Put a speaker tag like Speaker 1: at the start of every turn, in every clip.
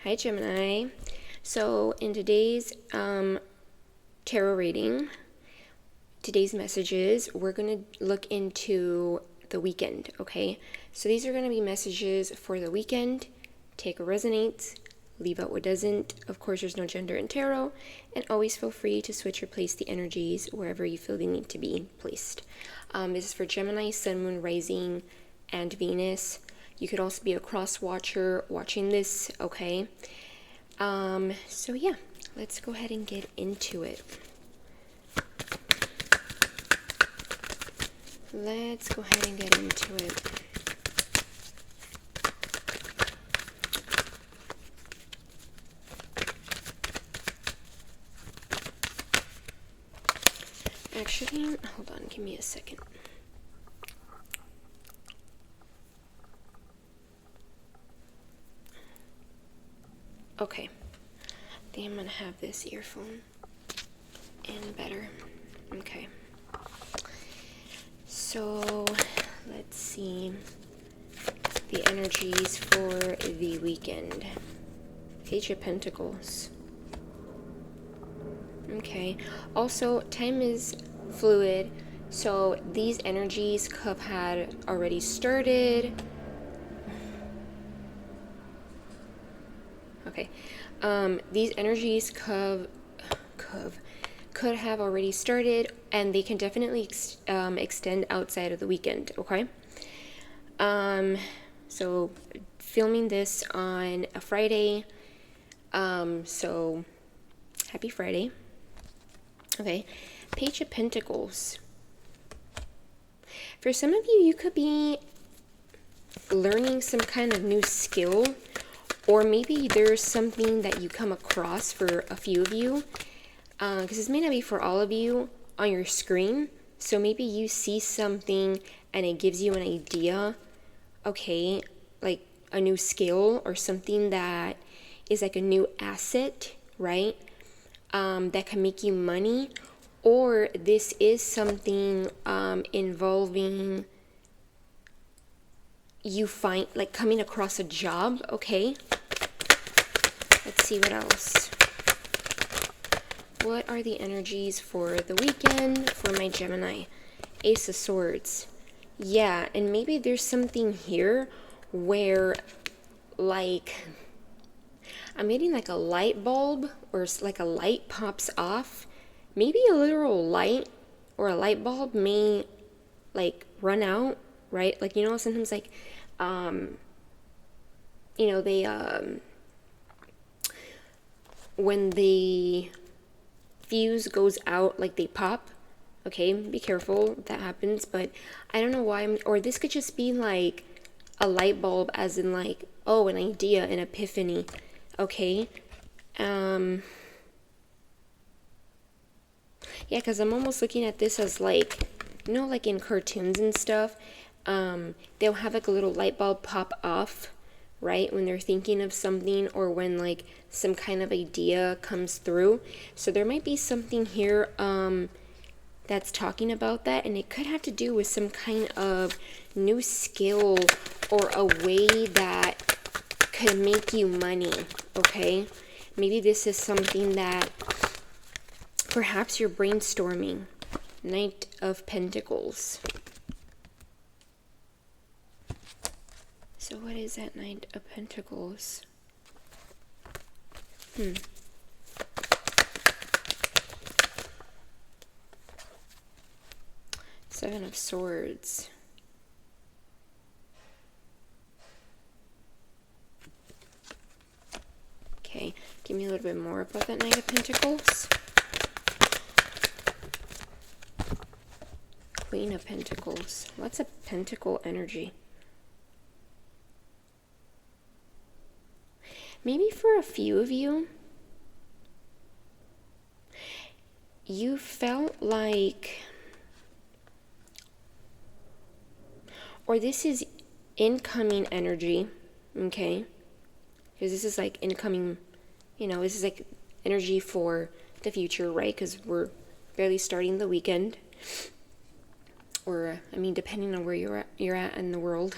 Speaker 1: Hi, Gemini. So, in today's tarot reading, today's messages, we're going to look into the weekend, okay? So, these are going to be messages for the weekend. Take what resonates, leave out what doesn't. Of course, there's no gender in tarot, and always feel free to switch or place the energies wherever you feel they need to be placed. This is for Gemini, Sun, Moon, Rising, and Venus. You could also be a cross watcher watching this, okay? So yeah, let's go ahead and get into it. Let's go ahead and get into it. Actually, hold on, give me a second. Okay, I think I'm gonna have this earphone in better. Okay. So, let's see the energies for the weekend. Page of Pentacles. Okay. Also, time is fluid, so these energies could have had already started. Okay. These energies could have already started, and they can definitely extend outside of the weekend, okay? So filming this on a Friday, so happy Friday. Okay, Page of Pentacles. For some of you, you could be learning some kind of new skill, or maybe there's something that you come across for a few of you, because this may not be for all of you on your screen. So maybe you see something and it gives you an idea, okay, like a new skill or something that is like a new asset, right? That can make you money, or this is something involving you find like coming across a job, okay? Let's see what else. What are the energies for the weekend for my Gemini? Ace of Swords. Yeah, and maybe there's something here where, like, I'm getting like a light bulb or like a light pops off. Maybe a literal light or a light bulb may like run out, right? Like, you know, sometimes like, you know, they, when the fuse goes out, like they pop. Okay, be careful, that happens. But I don't know why or this could just be like a light bulb, as in like, oh, an idea, an epiphany. Okay. Yeah, because I'm almost looking at this as like, you know, like in cartoons and stuff, they'll have like a little light bulb pop off, right, when they're thinking of something, or when like some kind of idea comes through. So there might be something here that's talking about that, and it could have to do with some kind of new skill or a way that could make you money, okay? Maybe this is something that perhaps you're brainstorming. Knight of Pentacles. So what is that Knight of Pentacles? Seven of Swords. Okay, give me a little bit more about that Knight of Pentacles. Queen of Pentacles. Lots of pentacle energy. Maybe for a few of you, you felt like, or this is incoming energy, okay? Because this is like incoming, you know, this is like energy for the future, right? Because we're barely starting the weekend. Or, I mean, depending on where you're at in the world.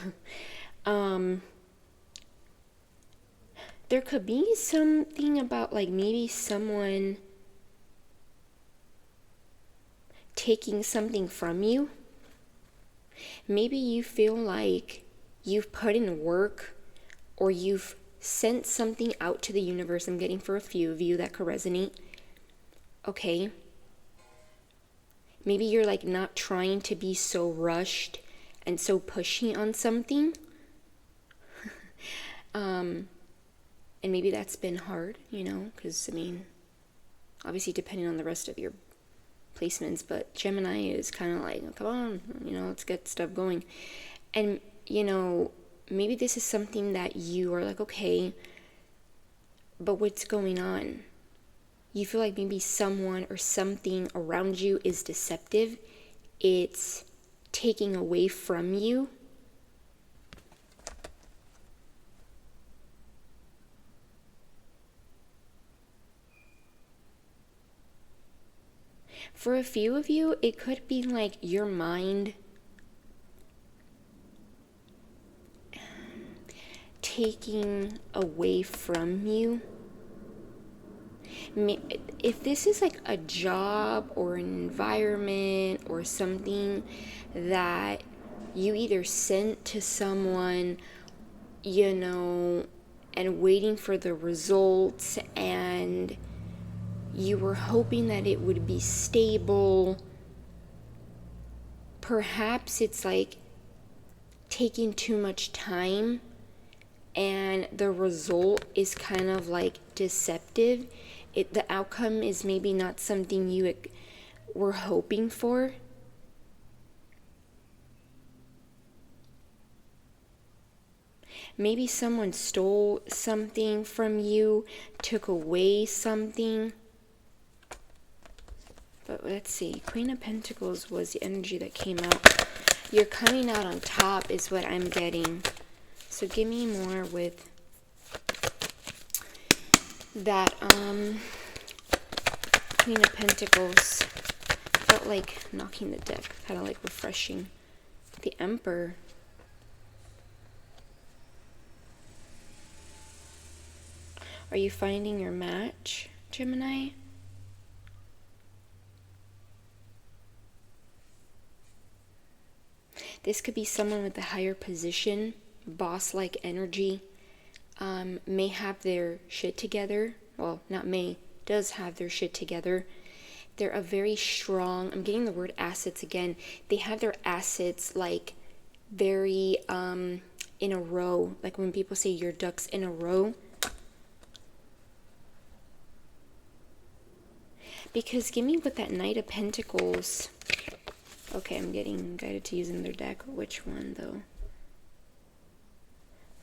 Speaker 1: there could be something about like maybe someone taking something from you. Maybe you feel like you've put in work or you've sent something out to the universe. I'm getting for a few of you that could resonate. Okay. Maybe you're like not trying to be so rushed and so pushy on something. And maybe that's been hard, because, obviously depending on the rest of your placements, but Gemini is kind of like, come on, let's get stuff going. And, maybe this is something that you are like, okay, but what's going on? You feel like maybe someone or something around you is deceptive. It's taking away from you. For a few of you, it could be like your mind taking away from you. If this is like a job or an environment or something that you either sent to someone, and waiting for the results, and you were hoping that it would be stable, perhaps it's like taking too much time and the result is kind of like deceptive. The outcome is maybe not something you were hoping for. Maybe someone stole something from you, took away something. But let's see. Queen of Pentacles was the energy that came out. You're coming out on top is what I'm getting. So give me more with that Queen of Pentacles. Felt like knocking the deck, kind of like refreshing. The Emperor. Are you finding your match, Gemini? This could be someone with a higher position, boss-like energy, may have their shit together. Well, not may, does have their shit together. They're a very strong, I'm getting the word assets again. They have their assets like very in a row. Like when people say your ducks in a row. Because give me with that Knight of Pentacles. Okay, I'm getting guided to using their deck. Which one, though?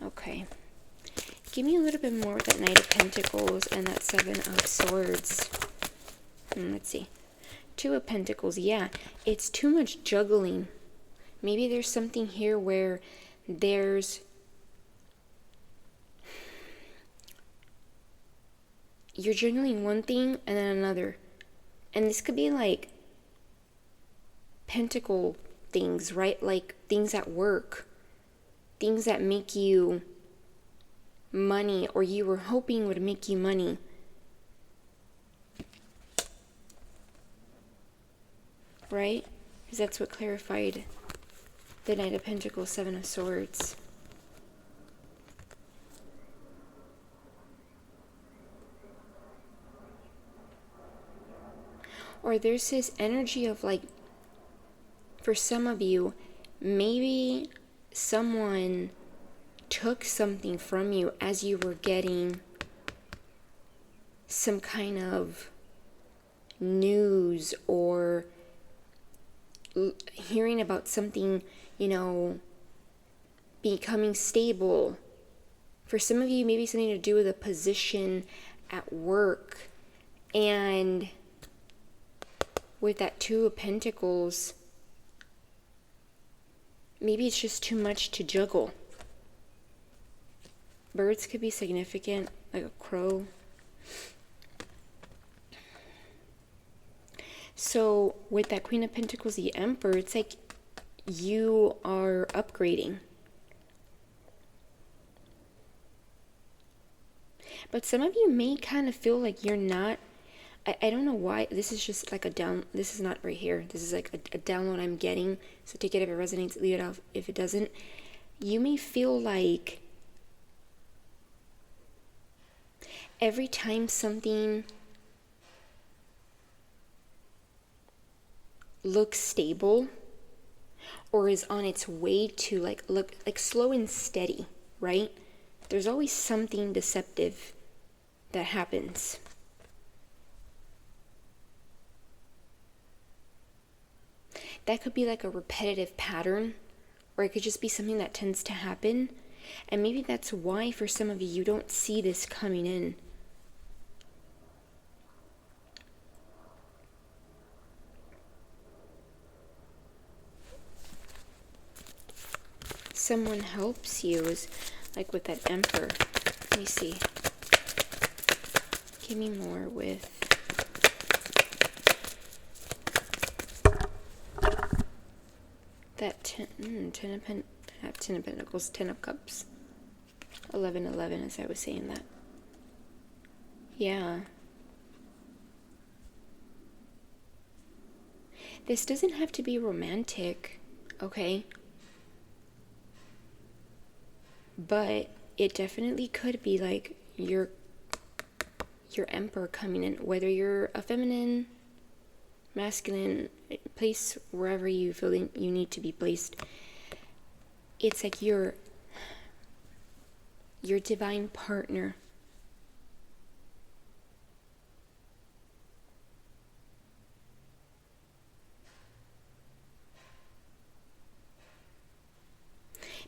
Speaker 1: Okay. Give me a little bit more with that Knight of Pentacles and that Seven of Swords. Let's see. Two of Pentacles. Yeah, it's too much juggling. Maybe there's something here where there's... You're juggling one thing and then another. And this could be like pentacle things, right? Like things at work, things that make you money, or you were hoping would make you money. Right? Because that's what clarified the Knight of Pentacles, Seven of Swords. Or there's this energy of like, for some of you, maybe someone took something from you as you were getting some kind of news or hearing about something, becoming stable. For some of you, maybe something to do with a position at work. And with that Two of Pentacles, maybe it's just too much to juggle. Birds could be significant, like a crow. So with that Queen of Pentacles, the Emperor, it's like you are upgrading. But some of you may kind of feel like you're not. I don't know why. This is just like this is not right here. This is like a download I'm getting. So take it if it resonates, leave it off if it doesn't. You may feel like every time something looks stable or is on its way to look like slow and steady, right? There's always something deceptive that happens. That could be like a repetitive pattern, or it could just be something that tends to happen. And maybe that's why for some of you, you don't see this coming in. Someone helps you, is like with that Emperor. Let me see. Give me more with that 10 of Pentacles, 10 of Cups, 11 as I was saying that. Yeah. This doesn't have to be romantic, okay? But it definitely could be like your Emperor coming in, whether you're a feminine, masculine, place wherever you feel you need to be placed. It's like your divine partner.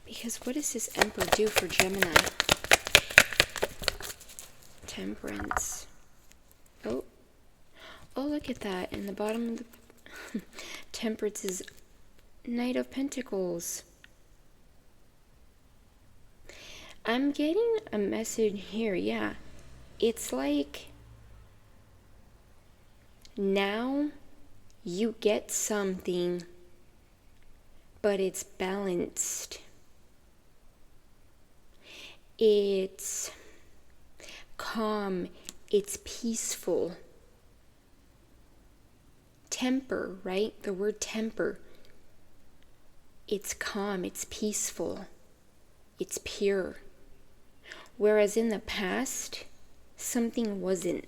Speaker 1: Because what does this Emperor do for Gemini? Temperance. Oh, look at that. In the bottom of the Temperance is Knight of Pentacles. I'm getting a message here, yeah. It's like now you get something, but it's balanced. It's calm. It's peaceful. Temper, right? The word temper. It's calm. It's peaceful. It's pure. Whereas in the past, something wasn't.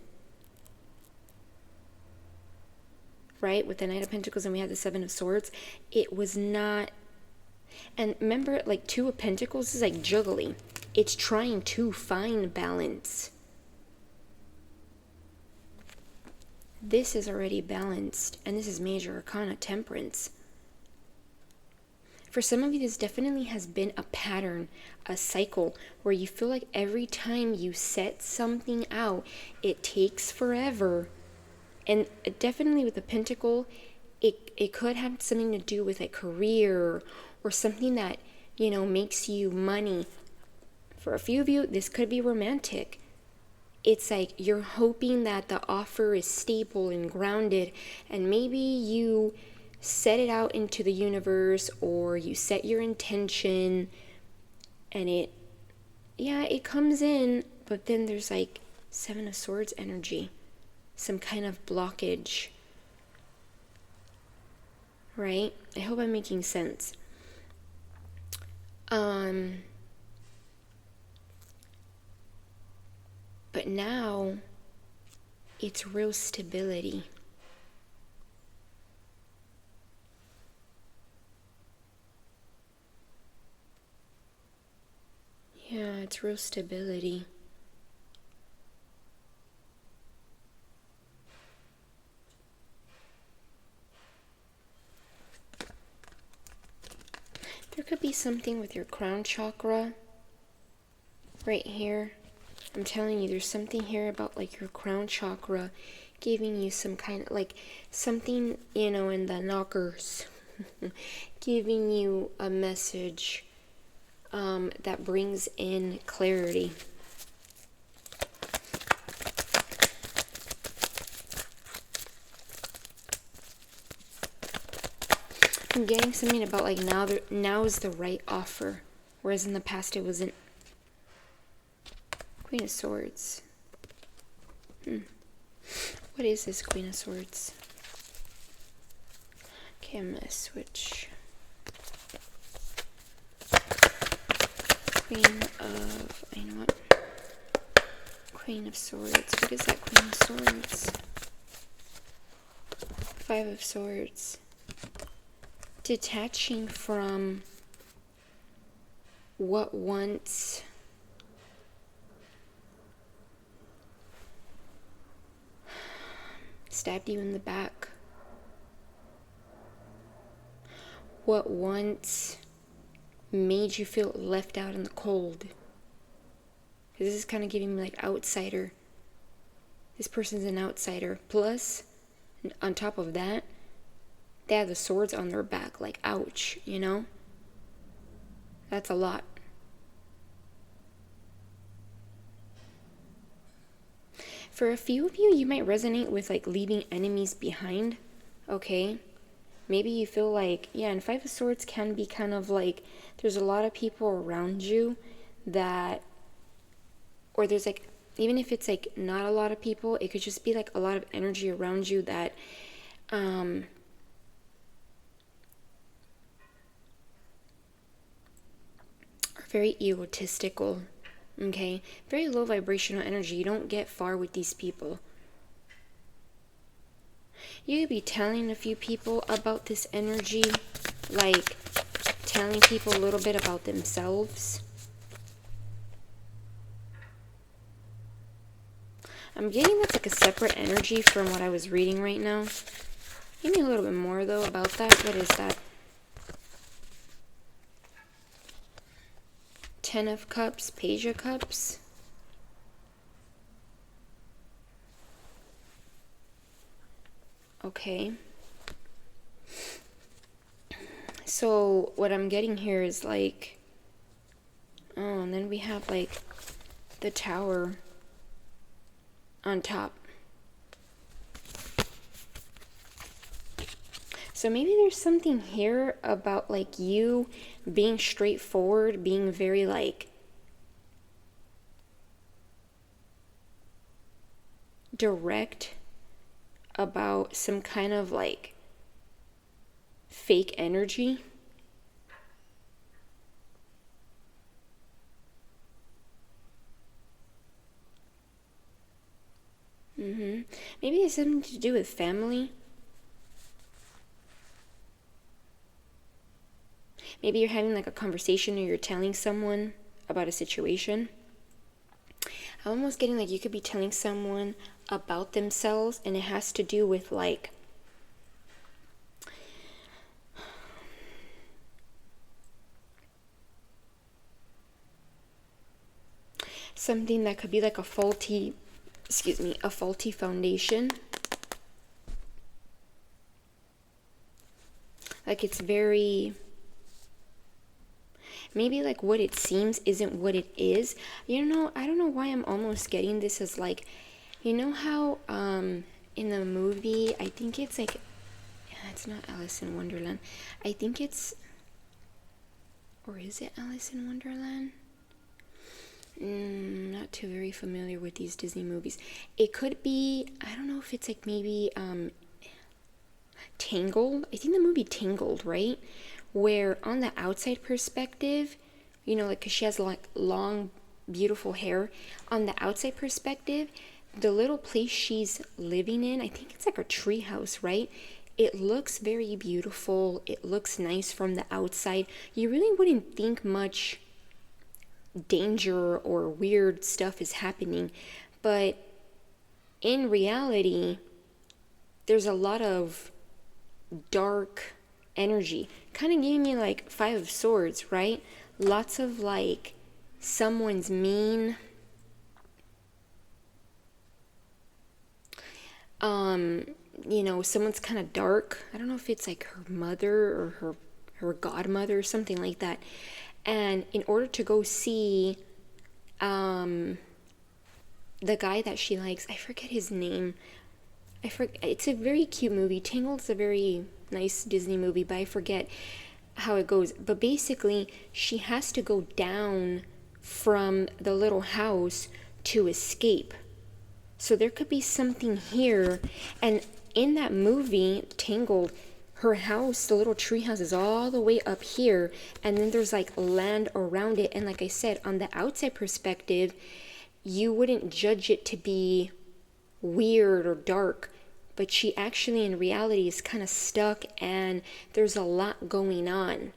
Speaker 1: Right? With the Knight of Pentacles and we had the Seven of Swords, it was not. And remember, like, Two of Pentacles is like juggling. It's trying to find balance. This is already balanced, and this is Major Arcana, Temperance. For some of you, this definitely has been a pattern, a cycle, where you feel like every time you set something out, it takes forever. And definitely with the Pentacle, it could have something to do with a career or something that, makes you money. For a few of you, this could be romantic. It's like you're hoping that the offer is stable and grounded, and maybe you set it out into the universe or you set your intention and it comes in, but then there's like Seven of Swords energy, some kind of blockage, right? I hope I'm making sense. But now it's real stability. Yeah, it's real stability. There could be something with your crown chakra right here. I'm telling you, there's something here about like your crown chakra giving you some kind of like something, in the knockers, giving you a message that brings in clarity. I'm getting something about like now is the right offer, whereas in the past it wasn't. Queen of Swords. What is this Queen of Swords? Okay, I'm gonna switch. You know what? Queen of Swords. What is that Queen of Swords? Five of Swords. Detaching from what once stabbed you in the back. What once made you feel left out in the cold. Because this is kind of giving me like outsider. This person's an outsider. Plus, on top of that, they have the swords on their back. Like, ouch, you know? That's a lot. For a few of you, you might resonate with like leaving enemies behind. Okay? Maybe you feel like, yeah, and Five of Swords can be kind of like, there's a lot of people around you that, or there's like, even if it's like not a lot of people, it could just be like a lot of energy around you that, are very egotistical, okay? Very low vibrational energy. You don't get far with these people. You could be telling a few people about this energy, like telling people a little bit about themselves. I'm getting that's like a separate energy from what I was reading right now. Give me a little bit more though about that. What is that? Ten of Cups, Page of Cups. Okay. So what I'm getting here is like, oh, and then we have like the Tower on top. So maybe there's something here about like you being straightforward, being very like direct about some kind of like fake energy. Maybe it's something to do with family. Maybe you're having like a conversation or you're telling someone about a situation. I'm almost getting like you could be telling someone about themselves and it has to do with like something that could be like a faulty foundation. Like it's very, maybe like what it seems isn't what it is. You know, I don't know why I'm almost getting this as like, you know how in the movie, I think it's like, it's not Alice in Wonderland. I think it's, or is it Alice in Wonderland? Not too very familiar with these Disney movies. It could be, I don't know if it's like maybe Tangled. I think the movie Tangled, right? Where on the outside perspective, you know, like, cause she has like long, beautiful hair. On the outside perspective, the little place she's living in, I think it's like a tree house, right? It looks very beautiful. It looks nice from the outside. You really wouldn't think much danger or weird stuff is happening, but in reality, there's a lot of dark energy. Kind of giving me like Five of Swords, right? Lots of like someone's mean. You know, someone's kind of dark. I don't know if it's like her mother or her godmother or something like that. And in order to go see the guy that she likes, I forget his name. It's a very cute movie. Tangled's a very nice Disney movie, but I forget how it goes. But basically, she has to go down from the little house to escape. So there could be something here. And in that movie, Tangled, her house, the little tree house, is all the way up here. And then there's like land around it. And like I said, on the outside perspective, you wouldn't judge it to be weird or dark. But she actually, in reality, is kind of stuck. And there's a lot going on.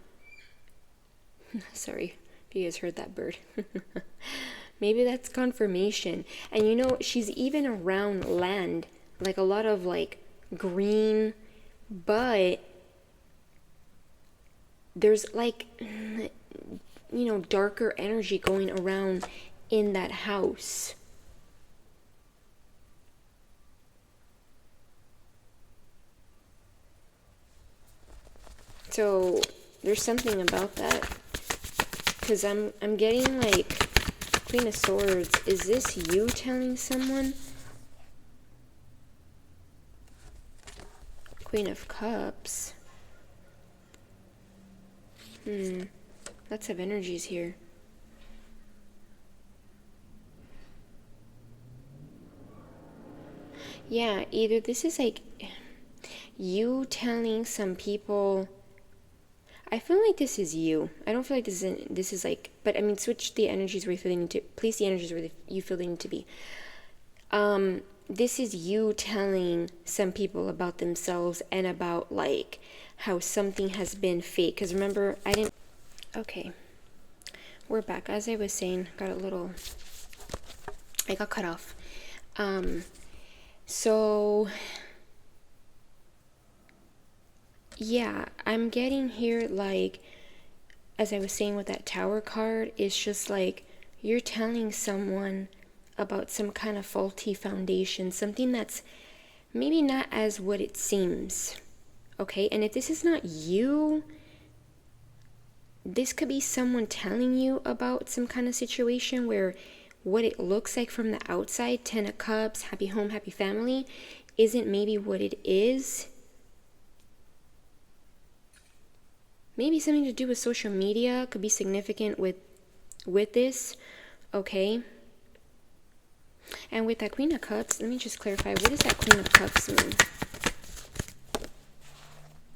Speaker 1: Sorry if you guys heard that bird. Maybe that's confirmation. And you know, she's even around land, like a lot of like green, but there's like, you know, darker energy going around in that house. So there's something about that. Because I'm getting like Queen of Swords. Is this you telling someone? Queen of Cups. Lots of energies here. Yeah, either this is like you telling some people. I feel like this is you. I don't feel like this is like, but I mean, switch the energies where you feel they need to, place the energies where you feel they need to be. This is you telling some people about themselves and about like how something has been fake. Because remember, okay, we're back. As I was saying, I got cut off. So yeah, I'm getting here, like, as I was saying with that Tower card, it's just like you're telling someone about some kind of faulty foundation, something that's maybe not as what it seems, okay? And if this is not you, this could be someone telling you about some kind of situation where what it looks like from the outside, 10 of Cups, happy home, happy family, isn't maybe what it is. Maybe something to do with social media could be significant with this, okay? And with that Queen of Cups, let me just clarify, what does that Queen of Cups mean?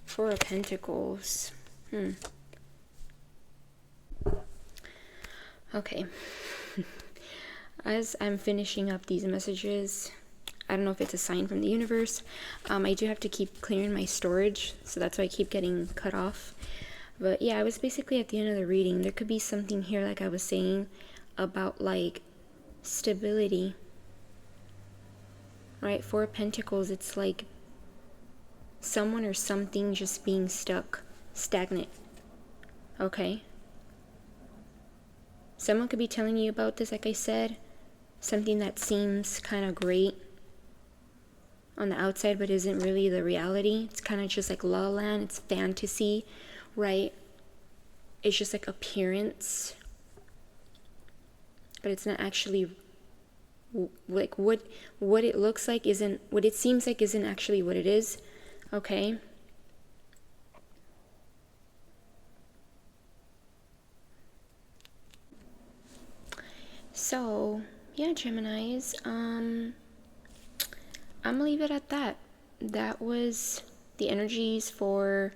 Speaker 1: Four of Pentacles. Okay. As I'm finishing up these messages, I don't know if it's a sign from the universe. I do have to keep clearing my storage, so that's why I keep getting cut off. But yeah, I was basically at the end of the reading. There could be something here, like I was saying, about like stability. Right? Four of Pentacles, it's like someone or something just being stuck, stagnant. Okay? Someone could be telling you about this, like I said. Something that seems kind of great on the outside, but isn't really the reality. It's kind of just like La La Land. It's fantasy, right? It's just like appearance, but it's not actually like what it looks like isn't what it seems like isn't actually what it is. Okay? So yeah, Geminis, I'm gonna leave it at that. That was the energies for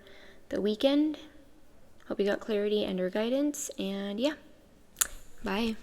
Speaker 1: the weekend. Hope you got clarity and or guidance, and yeah, bye.